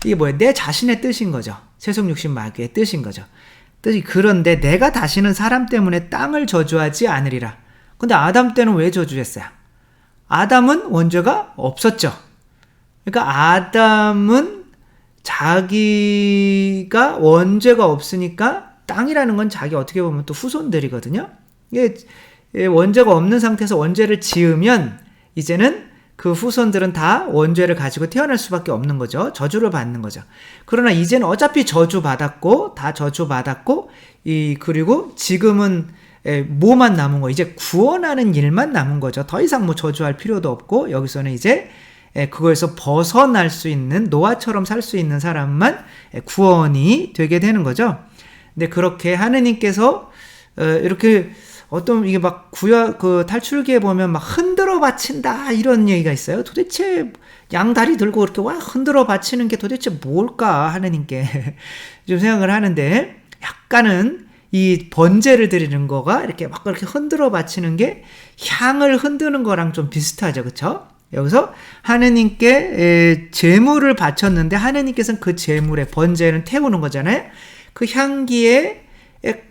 이게 뭐예요? 내 자신의 뜻인 거죠. 세속 육신 마귀의 뜻인 거죠. 뜻이 그런데 내가 다시는 사람 때문에 땅을 저주하지 않으리라. 근데 아담 때는 왜 저주했어요? 아담은 원죄가 없었죠. 그러니까 아담은 자기가 원죄가 없으니까 땅이라는 건 자기 어떻게 보면 또 후손들이거든요. 이게 원죄가 없는 상태에서 원죄를 지으면 이제는 그 후손들은 다 원죄를 가지고 태어날 수밖에 없는 거죠. 저주를 받는 거죠. 그러나 이제는 어차피 저주받았고 다 저주받았고 그리고 지금은 뭐만 남은 거 이제 구원하는 일만 남은 거죠. 더 이상 뭐 저주할 필요도 없고 여기서는 이제 그거에서 벗어날 수 있는 노아처럼 살 수 있는 사람만 구원이 되게 되는 거죠. 근데 그렇게 하느님께서 이렇게 어떤 이게 막 탈출기에 보면 막 흔들어 바친다 이런 얘기가 있어요. 도대체 양다리 들고 그렇게 흔들어 바치는 게 도대체 뭘까 하느님께 좀 생각을 하는데 약간은 이 번제를 드리는 거가 이렇게 막 그렇게 흔들어 바치는 게 향을 흔드는 거랑 좀 비슷하죠. 그렇죠? 여기서 하느님께 제물을 바쳤는데 하느님께서는 그 제물의 번제는 태우는 거잖아요. 그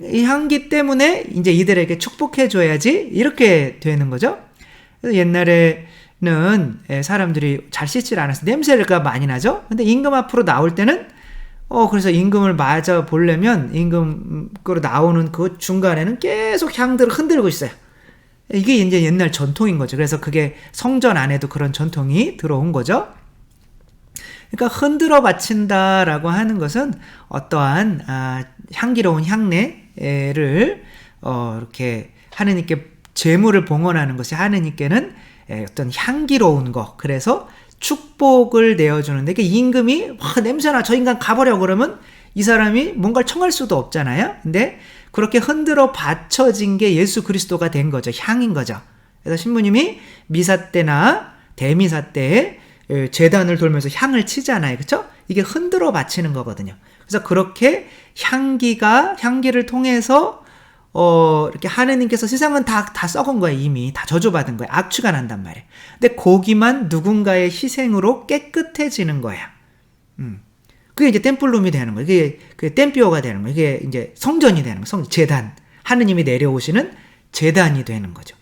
이 향기 때문에 이제 이들에게 축복해 줘야지 이렇게 되는 거죠. 그래서 옛날에는 사람들이 잘 씻질 않아서 냄새가 많이 나죠. 근데 임금 앞으로 나올 때는 그래서 임금을 맞아 보려면 임금으로 나오는 그 중간에는 계속 향들을 흔들고 있어요. 이게 이제 옛날 전통인 거죠. 그래서 그게 성전 안에도 그런 전통이 들어온 거죠. 그러니까 흔들어 바친다라고 하는 것은 어떠한 향기로운 향내를 이렇게 하느님께 제물을 봉헌하는 것이 하느님께는 어떤 향기로운 것, 그래서 축복을 내어주는데, 이 임금이 냄새나, 저 인간 가버려 그러면 이 사람이 뭔가를 청할 수도 없잖아요. 근데 그렇게 흔들어 바쳐진 게 예수 그리스도가 된 거죠. 향인 거죠. 그래서 신부님이 미사 때나 대미사 때에 제단을 돌면서 향을 치잖아요. 그렇죠? 이게 흔들어 바치는 거거든요. 그래서 그렇게 향기를 통해서 이렇게 하느님께서 세상은 다 썩은 거예요. 이미 다 저주받은 거예요. 악취가 난단 말이에요. 근데 거기만 누군가의 희생으로 깨끗해지는 거야. 그게 이제 템플룸이 되는 거예요. 그게 템피오가 되는 거예요. 이게 이제 성전이 되는 거예요. 제단. 하느님이 내려오시는 제단이 되는 거죠.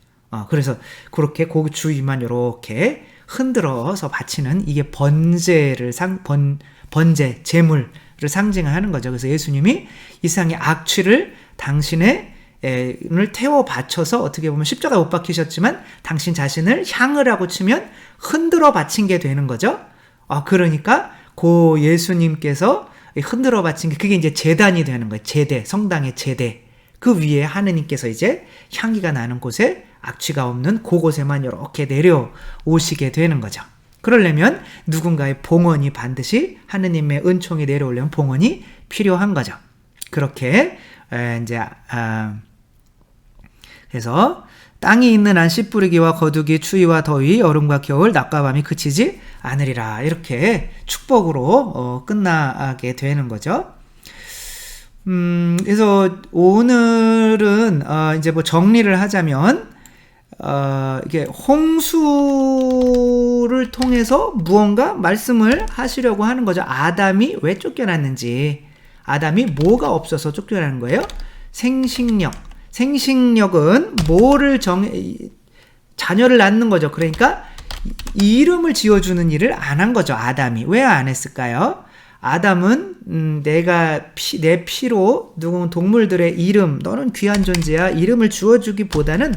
그래서 그렇게 그 주위만 이렇게 흔들어서 바치는, 이게 번제, 제물을 상징하는 거죠. 그래서 예수님이 이 세상의 악취를 당신의 을 태워 바쳐서, 어떻게 보면 십자가에 못 박히셨지만 당신 자신을 향을 하고 치면 흔들어 바친 게 되는 거죠. 그러니까 고 예수님께서 흔들어 바친 게, 그게 이제 제단이 되는 거예요. 제대, 성당의 제대. 그 위에 하느님께서 이제 향기가 나는 곳에, 악취가 없는 그곳에만 이렇게 내려오시게 되는 거죠. 그러려면 누군가의 봉헌이 반드시, 하느님의 은총이 내려오려면 봉헌이 필요한 거죠. 그렇게 이제 그래서 땅이 있는 한 씨 뿌리기와 거두기, 추위와 더위, 여름과 겨울, 낮과 밤이 그치지 않으리라. 이렇게 축복으로 끝나게 되는 거죠. 그래서 오늘은 이제 뭐 정리를 하자면, 이게 홍수를 통해서 무언가 말씀을 하시려고 하는 거죠. 아담이 왜 쫓겨났는지, 아담이 뭐가 없어서 쫓겨나는 거예요? 생식력은 뭐를 자녀를 낳는 거죠. 그러니까 이름을 지어주는 일을 안 한 거죠. 아담이 왜 안 했을까요? 아담은 내 피로 동물들의 이름, 너는 귀한 존재야, 이름을 주어주기보다는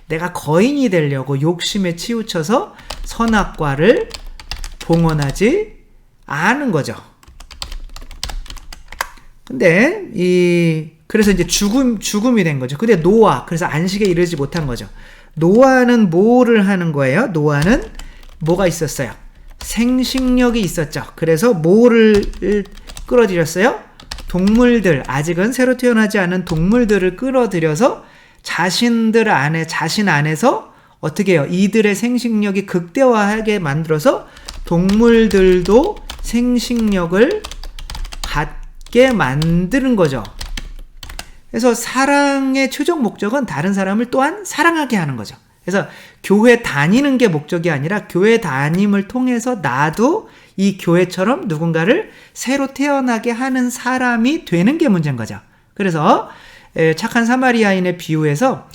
내가 거인이 되려고 욕심에 치우쳐서 선악과를 봉헌하지 않은 거죠. 근데 그래서 이제 죽음이 된 거죠. 근데 노아, 그래서 안식에 이르지 못한 거죠. 노아는 뭐를 하는 거예요? 노아는 뭐가 있었어요? 생식력이 있었죠. 그래서 뭐를 끌어들였어요? 동물들, 아직은 새로 태어나지 않은 동물들을 끌어들여서 자신 안에서 어떻게 해요? 이들의 생식력이 극대화하게 만들어서 동물들도 생식력을 갖게 만드는 거죠. 그래서 사랑의 최종 목적은 다른 사람을 또한 사랑하게 하는 거죠. 그래서 교회 다니는 게 목적이 아니라, 교회 다님을 통해서 나도 이 교회처럼 누군가를 새로 태어나게 하는 사람이 되는 게 문제인 거죠. 그래서 착한 사마리아인의 비유에서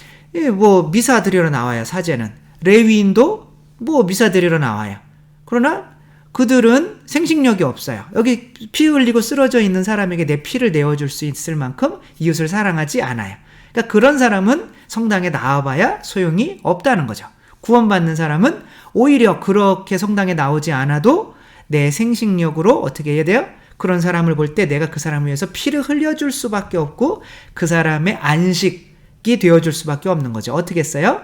뭐 미사 드리러 나와요. 사제는 레위인도 뭐 미사 드리러 나와요. 그러나 그들은 생식력이 없어요. 여기 피 흘리고 쓰러져 있는 사람에게 내 피를 내어줄 수 있을 만큼 이웃을 사랑하지 않아요. 그러니까 그런 사람은 성당에 나와봐야 소용이 없다는 거죠. 구원받는 사람은 오히려 그렇게 성당에 나오지 않아도 내 생식력으로 어떻게 해야 돼요? 그런 사람을 볼 때 내가 그 사람을 위해서 피를 흘려줄 수밖에 없고, 그 사람의 안식이 되어줄 수밖에 없는 거죠. 어떻게 했어요?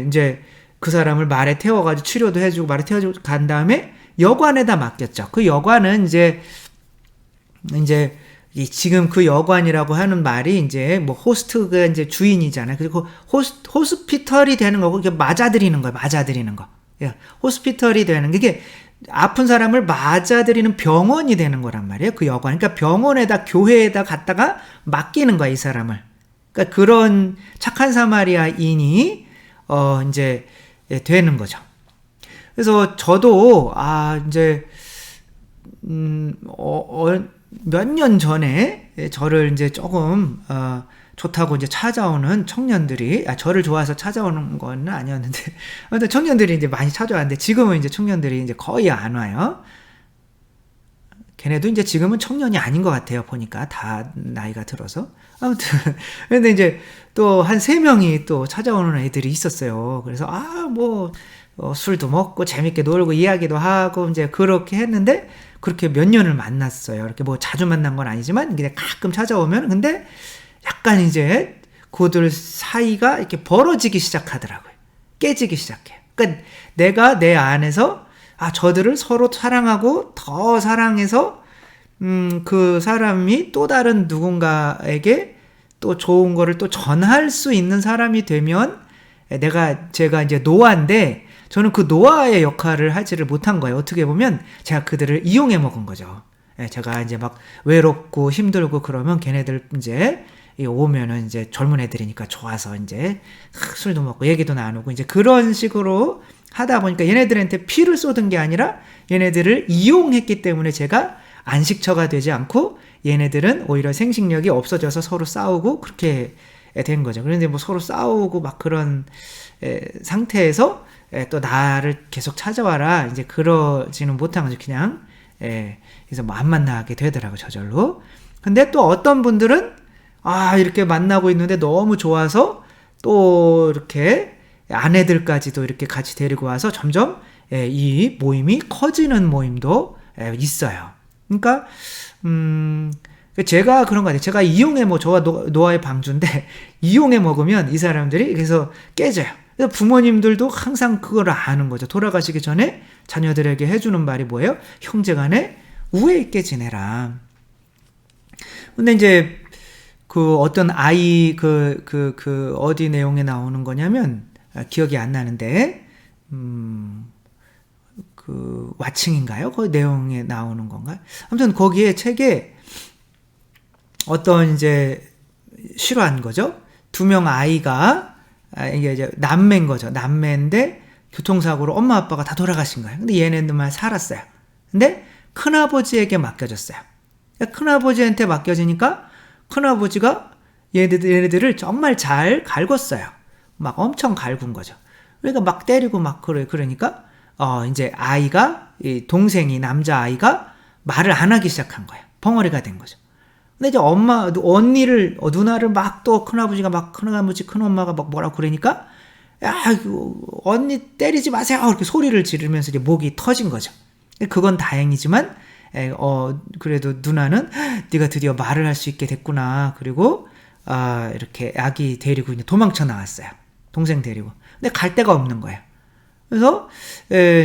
이제 그 사람을 말에 태워가지고 치료도 해주고 말에 태워주고 간 다음에 여관에다 맡겼죠. 그 여관은 이제 지금 그 여관이라고 하는 말이 이제 뭐 호스트가 이제 주인이잖아요. 그리고 호스피털이 되는 거고, 이게 맞아들이는 거예요. 맞아들이는 거. 호스피털이 되는 게, 이게 아픈 사람을 맞아들이는 병원이 되는 거란 말이에요. 그 여관. 그러니까 병원에다, 교회에다 갖다가 맡기는 거야, 이 사람을. 그러니까 그런 착한 사마리아인이 이제 되는 거죠. 그래서 저도 이제 몇 년 전에 저를 이제 조금 좋다고 이제 찾아오는 청년들이, 저를 좋아해서 찾아오는 건 아니었는데, 아무튼 청년들이 이제 많이 찾아왔는데, 지금은 이제 청년들이 이제 거의 안 와요. 걔네도 이제 지금은 청년이 아닌 것 같아요. 보니까 다 나이가 들어서. 아무튼 근데 이제 또 한 3명이 또 찾아오는 애들이 있었어요. 그래서 술도 먹고 재밌게 놀고 이야기도 하고 이제 그렇게 했는데 그렇게 몇 년을 만났어요. 이렇게 뭐 자주 만난 건 아니지만 그냥 가끔 찾아오면 근데 약간 이제 그들 사이가 이렇게 벌어지기 시작하더라고요. 깨지기 시작해요. 그러니까 내가 내 안에서 저들을 서로 사랑하고 더 사랑해서 그 사람이 또 다른 누군가에게 또 좋은 거를 또 전할 수 있는 사람이 되면 제가 이제 노아인데 저는 그 노아의 역할을 하지를 못한 거예요. 어떻게 보면 제가 그들을 이용해 먹은 거죠. 제가 이제 막 외롭고 힘들고 그러면 걔네들 이제 오면은 이제 젊은 애들이니까 좋아서 이제 술도 먹고 얘기도 나누고 이제 그런 식으로 하다 보니까 얘네들한테 피를 쏟은 게 아니라 얘네들을 이용했기 때문에 제가 안식처가 되지 않고 얘네들은 오히려 생식력이 없어져서 서로 싸우고 그렇게 된 거죠. 그런데 뭐 서로 싸우고 막 그런 상태에서 또 나를 계속 찾아와라 이제 그러지는 못한 거죠. 그냥 그래서 뭐 안 만나게 되더라고 저절로. 근데 또 어떤 분들은 이렇게 만나고 있는데 너무 좋아서 또 이렇게 아내들까지도 이렇게 같이 데리고 와서 점점 이 모임이 커지는 모임도 있어요. 그러니까 제가 그런 거 같아요. 제가 이용해 저와 노아의 방주인데 이용해 먹으면 이 사람들이 그래서 깨져요. 그래서 부모님들도 항상 그걸 아는 거죠. 돌아가시기 전에 자녀들에게 해주는 말이 뭐예요? 형제간에 우애 있게 지내라. 근데 이제 그 어떤 아이 어디 내용에 나오는 거냐면 기억이 안 나는데 그 와칭인가요? 그 내용에 나오는 건가요? 아무튼 거기에 책에 어떤 이제 실화인 거죠. 2명 아이가 이게 이제 남매인 거죠. 남매인데 교통사고로 엄마 아빠가 다 돌아가신 거예요. 근데 얘네들만 살았어요. 근데 큰아버지에게 맡겨졌어요. 큰아버지한테 맡겨지니까 큰아버지가 얘네들을 정말 잘 갈궜어요. 막 엄청 갈군 거죠. 그러니까 막 때리고 막 그러니까 이제 이 동생이 남자아이가 말을 안 하기 시작한 거예요. 벙어리가 된 거죠. 근데 이제 누나를 막 또 큰아버지가 막 큰엄마가 막 뭐라고 그러니까 언니 때리지 마세요. 이렇게 소리를 지르면서 이제 목이 터진 거죠. 그건 다행이지만 그래도 누나는 네가 드디어 말을 할 수 있게 됐구나. 그리고 이렇게 아기 데리고 이제 도망쳐 나왔어요. 동생 데리고. 근데 갈 데가 없는 거예요. 그래서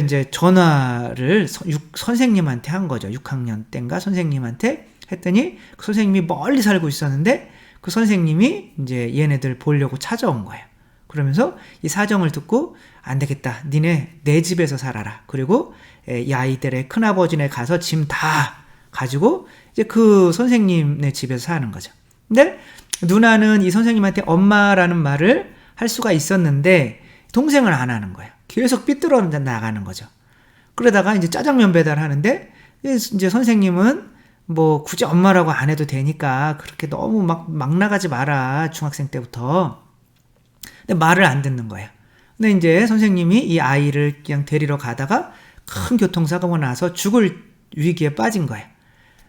이제 전화를 선생님한테 한 거죠. 6학년 때인가 선생님한테 했더니 그 선생님이 멀리 살고 있었는데 그 선생님이 이제 얘네들 보려고 찾아온 거예요. 그러면서 이 사정을 듣고 안 되겠다. 니네 내 집에서 살아라. 그리고 이 아이들의 큰아버지네 가서 짐 다 가지고 이제 그 선생님네 집에서 사는 거죠. 근데 누나는 이 선생님한테 엄마라는 말을 할 수가 있었는데 동생은 안 하는 거예요. 계속 삐뚤어 나가는 거죠. 그러다가 이제 짜장면 배달하는데 이제 선생님은 뭐 굳이 엄마라고 안 해도 되니까 그렇게 너무 막 나가지 마라. 중학생 때부터. 근데 말을 안 듣는 거예요. 근데 이제 선생님이 이 아이를 그냥 데리러 가다가 큰 교통사고가 나서 죽을 위기에 빠진 거예요.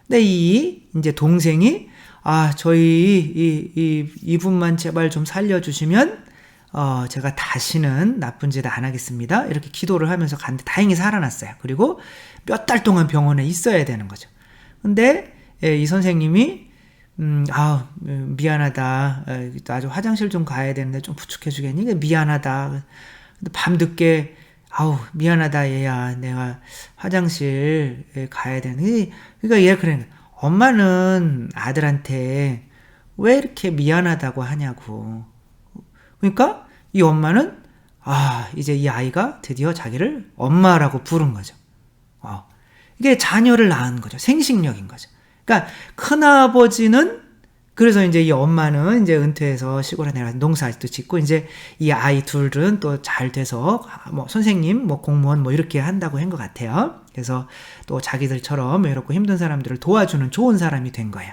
근데 이제 동생이 저희 이분만 제발 좀 살려주시면 제가 다시는 나쁜 짓 안 하겠습니다. 이렇게 기도를 하면서 갔는데 다행히 살아났어요. 그리고 몇 달 동안 병원에 있어야 되는 거죠. 근데 이 선생님이 미안하다. 아주 화장실 좀 가야 되는데 좀 부축해 주겠니? 미안하다. 근데 밤늦게 미안하다 얘야. 내가 화장실 가야 되는데 그러니까 얘가 그래. 엄마는 아들한테 왜 이렇게 미안하다고 하냐고. 그러니까 이 엄마는 이제 이 아이가 드디어 자기를 엄마라고 부른 거죠. 이게 자녀를 낳은 거죠. 생식력인 거죠. 그러니까 큰아버지는 그래서 이제 이 엄마는 이제 은퇴해서 시골에 내려가서 농사도 짓고 이제 이 아이 둘은 또 잘 돼서 뭐 선생님, 뭐 공무원 뭐 이렇게 한다고 한 것 같아요. 그래서 또 자기들처럼 외롭고 힘든 사람들을 도와주는 좋은 사람이 된 거예요.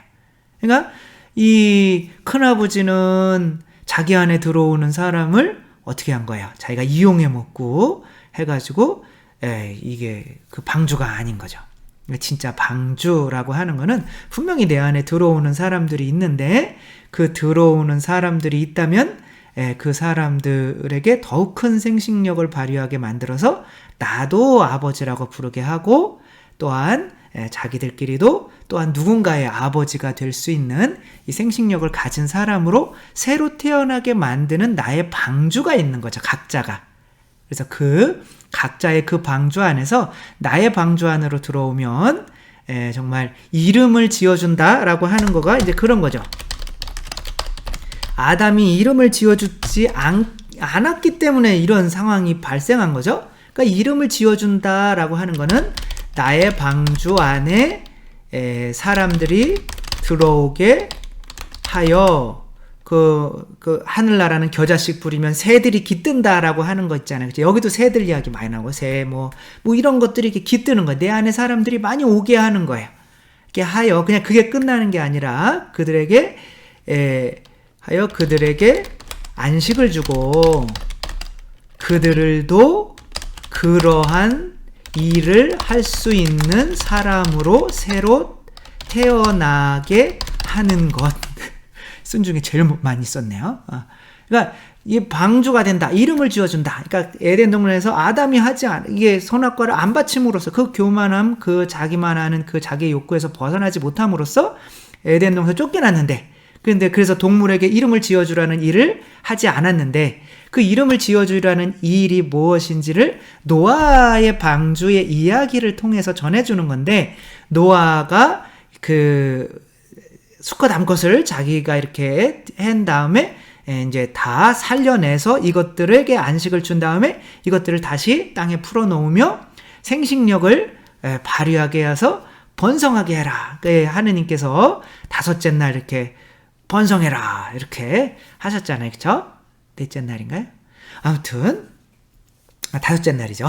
그러니까 이 큰아버지는 자기 안에 들어오는 사람을 어떻게 한 거예요? 자기가 이용해 먹고 해가지고 이게 그 방주가 아닌 거죠. 진짜 방주라고 하는 거는 분명히 내 안에 들어오는 사람들이 있는데 그 들어오는 사람들이 있다면 그 사람들에게 더욱 큰 생식력을 발휘하게 만들어서 나도 아버지라고 부르게 하고 또한 자기들끼리도 또한 누군가의 아버지가 될 수 있는 이 생식력을 가진 사람으로 새로 태어나게 만드는 나의 방주가 있는 거죠. 각자가. 그래서 그 각자의 그 방주 안에서 나의 방주 안으로 들어오면 정말 이름을 지어준다라고 하는 거가 이제 그런 거죠. 아담이 이름을 지어주지 않았기 때문에 이런 상황이 발생한 거죠. 그러니까 이름을 지어준다라고 하는 거는 나의 방주 안에 사람들이 들어오게 하여 그 하늘나라는 겨자씨 뿌리면 새들이 깃든다라고 하는 거 있잖아요. 그치? 여기도 새들 이야기 많이 나오고 새 뭐 이런 것들이 이렇게 깃드는 거예요. 내 안에 사람들이 많이 오게 하는 거예요. 이렇게 하여 그냥 그게 끝나는 게 아니라 그들에게 안식을 주고 그들도 그러한 일을 할 수 있는 사람으로 새로 태어나게 하는 것. 쓴 중에 제일 많이 썼네요. 그러니까 이 방주가 된다. 이름을 지어준다. 그러니까 에덴 동산에서 아담이 이게 선악과를 안 바침으로써 그 교만함, 그 자기만 하는 그 자기의 욕구에서 벗어나지 못함으로써 에덴 동산에서 쫓겨났는데 그래서 동물에게 이름을 지어주라는 일을 하지 않았는데 그 이름을 지어주라는 이 일이 무엇인지를 노아의 방주의 이야기를 통해서 전해주는 건데 노아가 그 수컷 암컷을 자기가 이렇게 한 다음에 이제 다 살려내서 이것들에게 안식을 준 다음에 이것들을 다시 땅에 풀어놓으며 생식력을 발휘하게 해서 번성하게 해라. 하느님께서 다섯째 날 이렇게 번성해라 이렇게 하셨잖아요. 그쵸? 넷째 날인가요? 아무튼 다섯째 날이죠.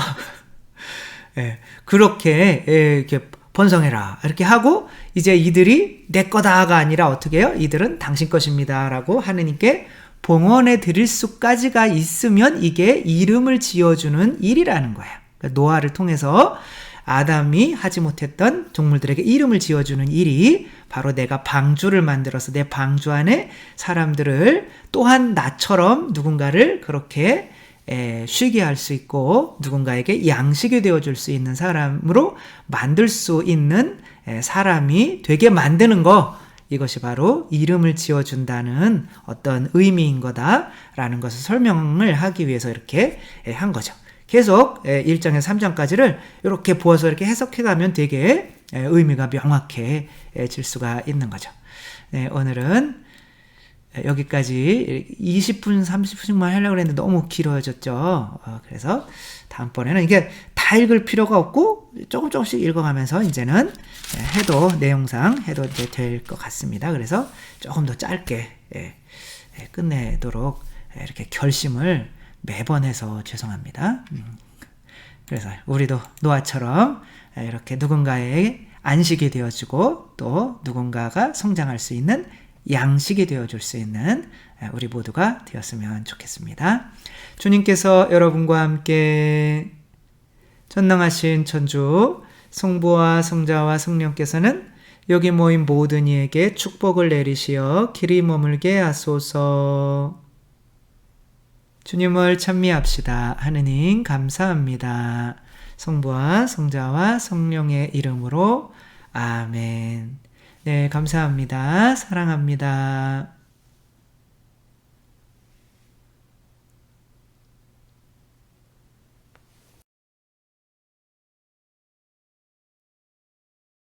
그렇게 이렇게 번성해라 이렇게 하고 이제 이들이 내 거다가 아니라 어떻게 해요? 이들은 당신 것입니다 라고 하느님께 봉헌해 드릴 수까지가 있으면 이게 이름을 지어주는 일이라는 거예요. 그러니까 노아를 통해서 아담이 하지 못했던 동물들에게 이름을 지어주는 일이 바로 내가 방주를 만들어서 내 방주 안에 사람들을 또한 나처럼 누군가를 그렇게 쉬게 할 수 있고 누군가에게 양식이 되어줄 수 있는 사람으로 만들 수 있는 사람이 되게 만드는 거, 이것이 바로 이름을 지어준다는 어떤 의미인 거다라는 것을 설명을 하기 위해서 이렇게 한 거죠. 계속 1장에서 3장까지를 이렇게 보아서 이렇게 해석해가면 되게 의미가 명확해질 수가 있는 거죠. 오늘은 여기까지 20분, 30분씩만 하려고 했는데 너무 길어졌죠. 그래서 다음번에는 이게 다 읽을 필요가 없고 조금씩 읽어가면서 이제는 내용상 해도 될 것 같습니다. 그래서 조금 더 짧게 끝내도록 이렇게 결심을 매번 해서 죄송합니다. 그래서 우리도 노아처럼 이렇게 누군가의 안식이 되어주고 또 누군가가 성장할 수 있는 양식이 되어줄 수 있는 우리 모두가 되었으면 좋겠습니다. 주님께서 여러분과 함께 전능하신 천주 성부와 성자와 성령께서는 여기 모인 모든 이에게 축복을 내리시어 길이 머물게 하소서. 주님을 찬미합시다. 하느님 감사합니다. 성부와 성자와 성령의 이름으로 아멘. 네, 감사합니다. 사랑합니다.